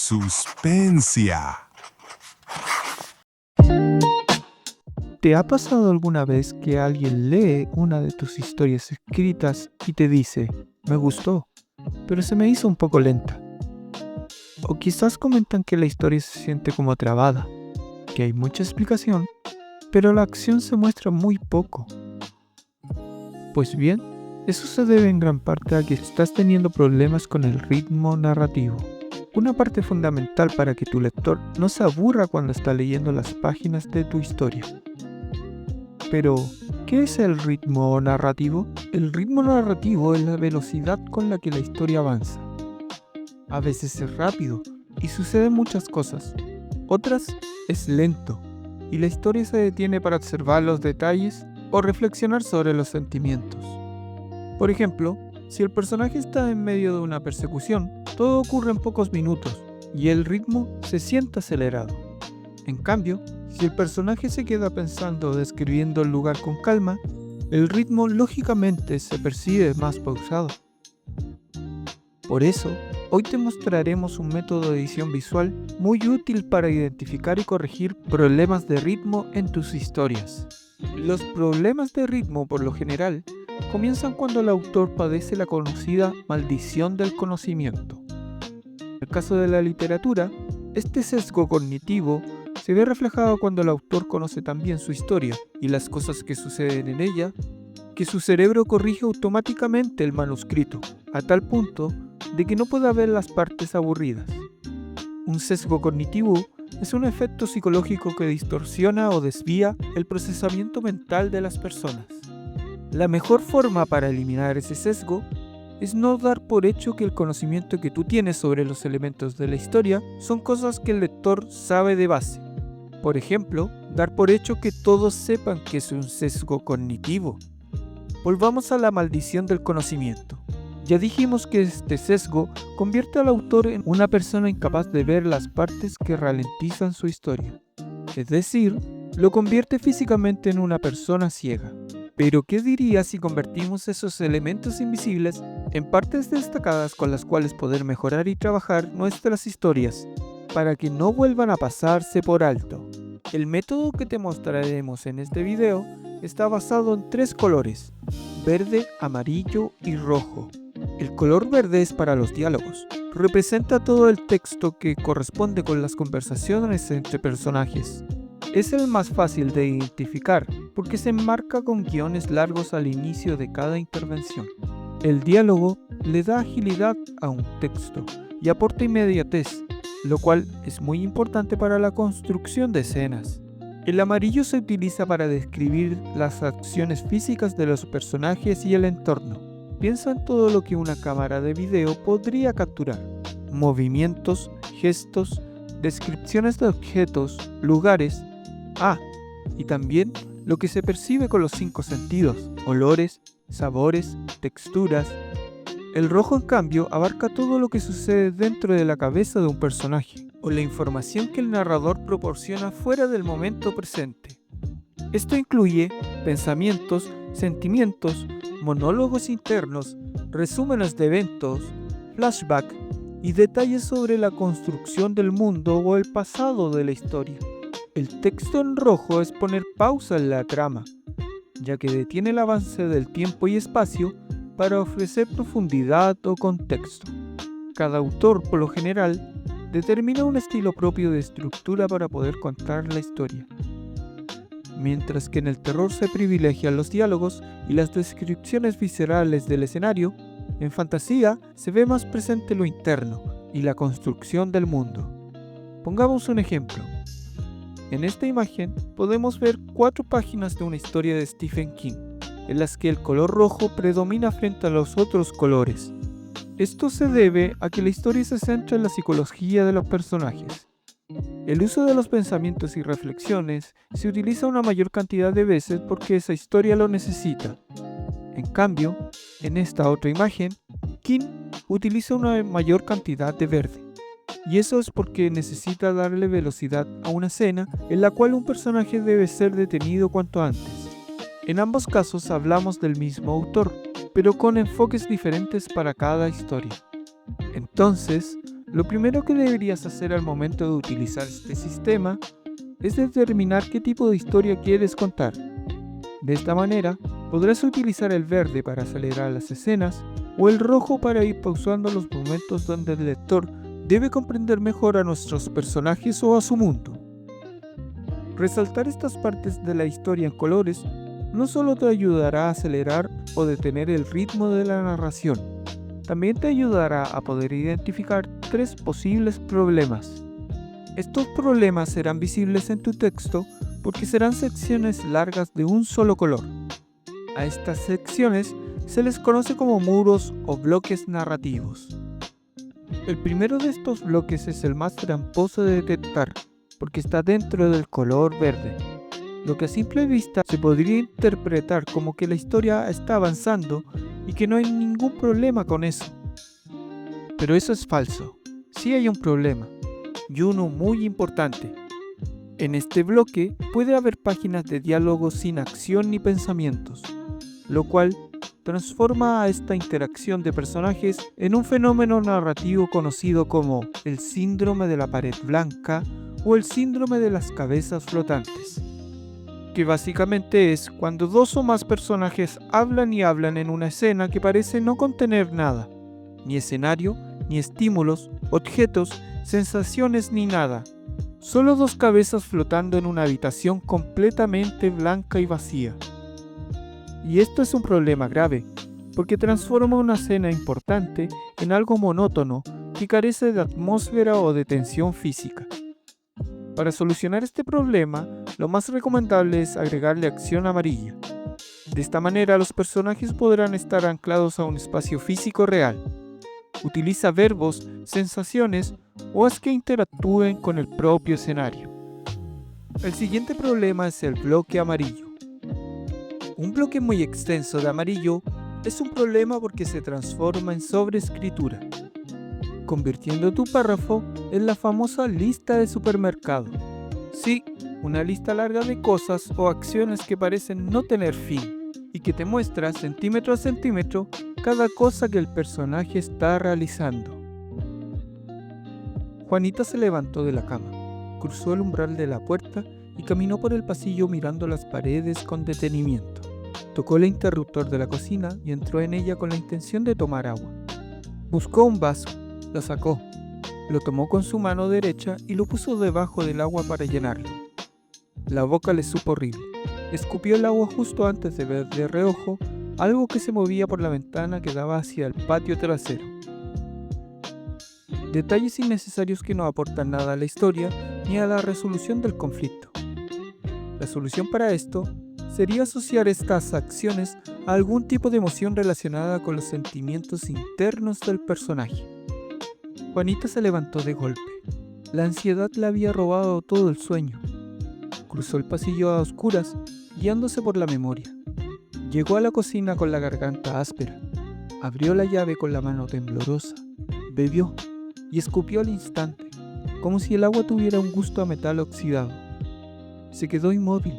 Suspensia. ¿Te ha pasado alguna vez que alguien lee una de tus historias escritas y te dice, me gustó, pero se me hizo un poco lenta? O quizás comentan que la historia se siente como trabada, que hay mucha explicación, pero la acción se muestra muy poco. Pues bien, eso se debe en gran parte a que estás teniendo problemas con el ritmo narrativo. Una parte fundamental para que tu lector no se aburra cuando está leyendo las páginas de tu historia. Pero, ¿qué es el ritmo narrativo? El ritmo narrativo es la velocidad con la que la historia avanza. A veces es rápido y suceden muchas cosas. Otras es lento y la historia se detiene para observar los detalles o reflexionar sobre los sentimientos. Por ejemplo, si el personaje está en medio de una persecución, todo ocurre en pocos minutos y el ritmo se siente acelerado. En cambio, si el personaje se queda pensando o describiendo el lugar con calma, el ritmo lógicamente se percibe más pausado. Por eso, hoy te mostraremos un método de edición visual muy útil para identificar y corregir problemas de ritmo en tus historias. Los problemas de ritmo, por lo general, comienzan cuando el autor padece la conocida maldición del conocimiento. En el caso de la literatura, este sesgo cognitivo se ve reflejado cuando el autor conoce tan bien su historia y las cosas que suceden en ella, que su cerebro corrige automáticamente el manuscrito, a tal punto de que no pueda ver las partes aburridas. Un sesgo cognitivo es un efecto psicológico que distorsiona o desvía el procesamiento mental de las personas. La mejor forma para eliminar ese sesgo es no dar por hecho que el conocimiento que tú tienes sobre los elementos de la historia son cosas que el lector sabe de base. Por ejemplo, dar por hecho que todos sepan que es un sesgo cognitivo. Volvamos a la maldición del conocimiento. Ya dijimos que este sesgo convierte al autor en una persona incapaz de ver las partes que ralentizan su historia. Es decir, lo convierte físicamente en una persona ciega. Pero, ¿qué dirías si convertimos esos elementos invisibles en partes destacadas con las cuales poder mejorar y trabajar nuestras historias, para que no vuelvan a pasarse por alto? El método que te mostraremos en este video está basado en 3 colores: verde, amarillo y rojo. El color verde es para los diálogos. Representa todo el texto que corresponde con las conversaciones entre personajes. Es el más fácil de identificar porque se enmarca con guiones largos al inicio de cada intervención. El diálogo le da agilidad a un texto y aporta inmediatez, lo cual es muy importante para la construcción de escenas. El amarillo se utiliza para describir las acciones físicas de los personajes y el entorno. Piensa en todo lo que una cámara de video podría capturar: movimientos, gestos, descripciones de objetos, lugares, y también lo que se percibe con los 5 sentidos: olores, sabores, texturas. El rojo, en cambio, abarca todo lo que sucede dentro de la cabeza de un personaje, o la información que el narrador proporciona fuera del momento presente. Esto incluye pensamientos, sentimientos, monólogos internos, resúmenes de eventos, flashback y detalles sobre la construcción del mundo o el pasado de la historia. El texto en rojo es poner pausa en la trama, ya que detiene el avance del tiempo y espacio para ofrecer profundidad o contexto. Cada autor, por lo general, determina un estilo propio de estructura para poder contar la historia. Mientras que en el terror se privilegian los diálogos y las descripciones viscerales del escenario, en fantasía se ve más presente lo interno y la construcción del mundo. Pongamos un ejemplo. En esta imagen podemos ver 4 páginas de una historia de Stephen King, en las que el color rojo predomina frente a los otros colores. Esto se debe a que la historia se centra en la psicología de los personajes. El uso de los pensamientos y reflexiones se utiliza una mayor cantidad de veces porque esa historia lo necesita. En cambio, en esta otra imagen, King utiliza una mayor cantidad de verde. Y eso es porque necesita darle velocidad a una escena en la cual un personaje debe ser detenido cuanto antes. En ambos casos hablamos del mismo autor, pero con enfoques diferentes para cada historia. Entonces, Lo primero que deberías hacer al momento de utilizar este sistema es determinar qué tipo de historia quieres contar. De esta manera, podrás utilizar el verde para acelerar las escenas o el rojo para ir pausando los momentos donde el lector debe comprender mejor a nuestros personajes o a su mundo. Resaltar estas partes de la historia en colores no solo te ayudará a acelerar o detener el ritmo de la narración, también te ayudará a poder identificar 3 posibles problemas. Estos problemas serán visibles en tu texto porque serán secciones largas de un solo color. A estas secciones se les conoce como muros o bloques narrativos. El primero de estos bloques es el más tramposo de detectar, porque está dentro del color verde, lo que a simple vista se podría interpretar como que la historia está avanzando y que no hay ningún problema con eso. Pero eso es falso. Sí hay un problema, y uno muy importante. En este bloque puede haber páginas de diálogo sin acción ni pensamientos, lo cual transforma a esta interacción de personajes en un fenómeno narrativo conocido como el síndrome de la pared blanca o el síndrome de las cabezas flotantes, que básicamente es cuando 2 o más personajes hablan y hablan en una escena que parece no contener nada, ni escenario, ni estímulos, objetos, sensaciones ni nada. Solo 2 cabezas flotando en una habitación completamente blanca y vacía. Y esto es un problema grave, porque transforma una escena importante en algo monótono que carece de atmósfera o de tensión física. Para solucionar este problema, lo más recomendable es agregarle acción amarilla. De esta manera los personajes podrán estar anclados a un espacio físico real. Utiliza verbos, sensaciones o haz que interactúen con el propio escenario. El siguiente problema es el bloque amarillo. Un bloque muy extenso de amarillo es un problema porque se transforma en sobreescritura, convirtiendo tu párrafo en la famosa lista de supermercado. Sí, una lista larga de cosas o acciones que parecen no tener fin y que te muestra centímetro a centímetro cada cosa que el personaje está realizando. Juanita se levantó de la cama, cruzó el umbral de la puerta y caminó por el pasillo mirando las paredes con detenimiento. Tocó el interruptor de la cocina y entró en ella con la intención de tomar agua. Buscó un vaso, lo sacó, lo tomó con su mano derecha y lo puso debajo del agua para llenarlo. La boca le supo horrible. Escupió el agua justo antes de ver de reojo algo que se movía por la ventana que daba hacia el patio trasero. Detalles innecesarios que no aportan nada a la historia ni a la resolución del conflicto. La solución para esto sería asociar estas acciones a algún tipo de emoción relacionada con los sentimientos internos del personaje. Juanita se levantó de golpe. La ansiedad le había robado todo el sueño. Cruzó el pasillo a oscuras, guiándose por la memoria. Llegó a la cocina con la garganta áspera. Abrió la llave con la mano temblorosa. Bebió y escupió al instante, como si el agua tuviera un gusto a metal oxidado. Se quedó inmóvil,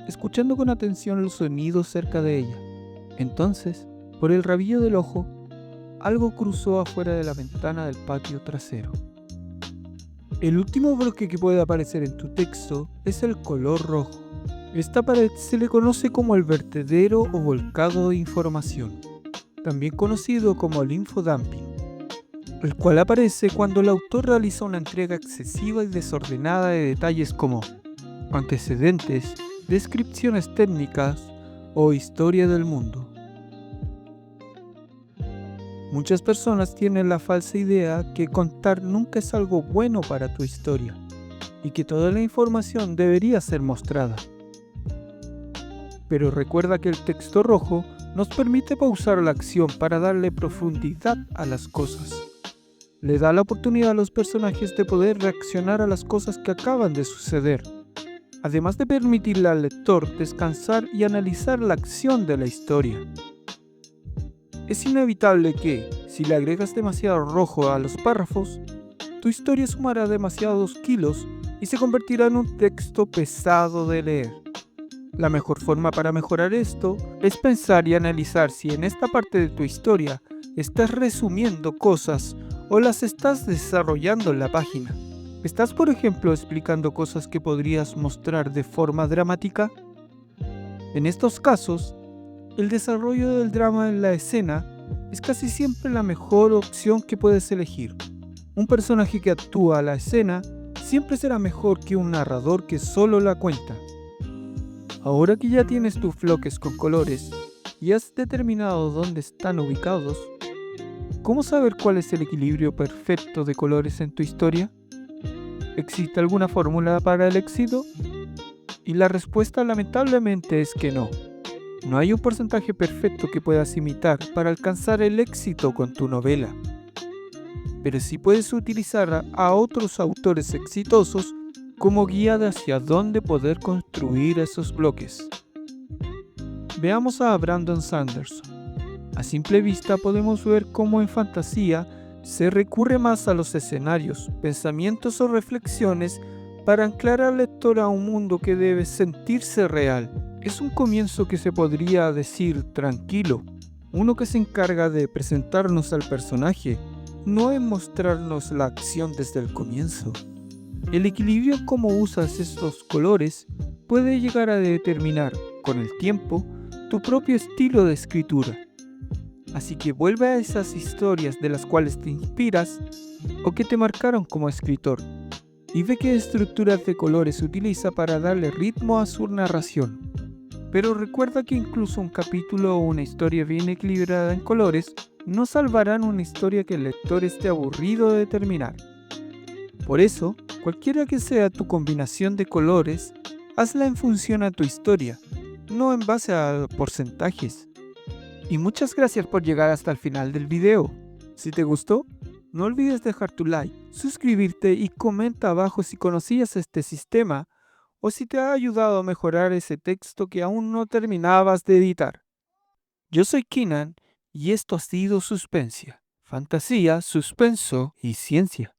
escuchando con atención los sonidos cerca de ella. Entonces, por el rabillo del ojo, algo cruzó afuera de la ventana del patio trasero. El último bloque que puede aparecer en tu texto es el color rojo. Esta pared se le conoce como el vertedero o volcado de información, también conocido como el infodumping, el cual aparece cuando el autor realiza una entrega excesiva y desordenada de detalles como antecedentes, descripciones técnicas o historia del mundo. Muchas personas tienen la falsa idea que contar nunca es algo bueno para tu historia y que toda la información debería ser mostrada. Pero recuerda que el texto rojo nos permite pausar la acción para darle profundidad a las cosas. Le da la oportunidad a los personajes de poder reaccionar a las cosas que acaban de suceder, además de permitirle al lector descansar y analizar la acción de la historia. Es inevitable que, si le agregas demasiado rojo a los párrafos, tu historia sumará demasiados kilos y se convertirá en un texto pesado de leer. La mejor forma para mejorar esto es pensar y analizar si en esta parte de tu historia estás resumiendo cosas o las estás desarrollando en la página. ¿Estás, por ejemplo, explicando cosas que podrías mostrar de forma dramática? En estos casos, el desarrollo del drama en la escena es casi siempre la mejor opción que puedes elegir. Un personaje que actúa la escena siempre será mejor que un narrador que solo la cuenta. Ahora que ya tienes tus bloques con colores y has determinado dónde están ubicados, ¿cómo saber cuál es el equilibrio perfecto de colores en tu historia? ¿Existe alguna fórmula para el éxito? Y la respuesta lamentablemente es que no. No hay un porcentaje perfecto que puedas imitar para alcanzar el éxito con tu novela. Pero sí puedes utilizar a otros autores exitosos como guía de hacia dónde poder construir esos bloques. Veamos a Brandon Sanderson. A simple vista podemos ver cómo en fantasía se recurre más a los escenarios, pensamientos o reflexiones para anclar al lector a un mundo que debe sentirse real. Es un comienzo que se podría decir tranquilo, uno que se encarga de presentarnos al personaje, no en mostrarnos la acción desde el comienzo. El equilibrio en cómo usas estos colores puede llegar a determinar, con el tiempo, tu propio estilo de escritura. Así que vuelve a esas historias de las cuales te inspiras o que te marcaron como escritor y ve qué estructuras de colores utiliza para darle ritmo a su narración. Pero recuerda que incluso un capítulo o una historia bien equilibrada en colores no salvarán una historia que el lector esté aburrido de terminar. Por eso, cualquiera que sea tu combinación de colores, hazla en función a tu historia, no en base a porcentajes. Y muchas gracias por llegar hasta el final del video. Si te gustó, no olvides dejar tu like, suscribirte y comenta abajo si conocías este sistema o si te ha ayudado a mejorar ese texto que aún no terminabas de editar. Yo soy Kinan y esto ha sido Suspensia, fantasía, suspenso y ciencia.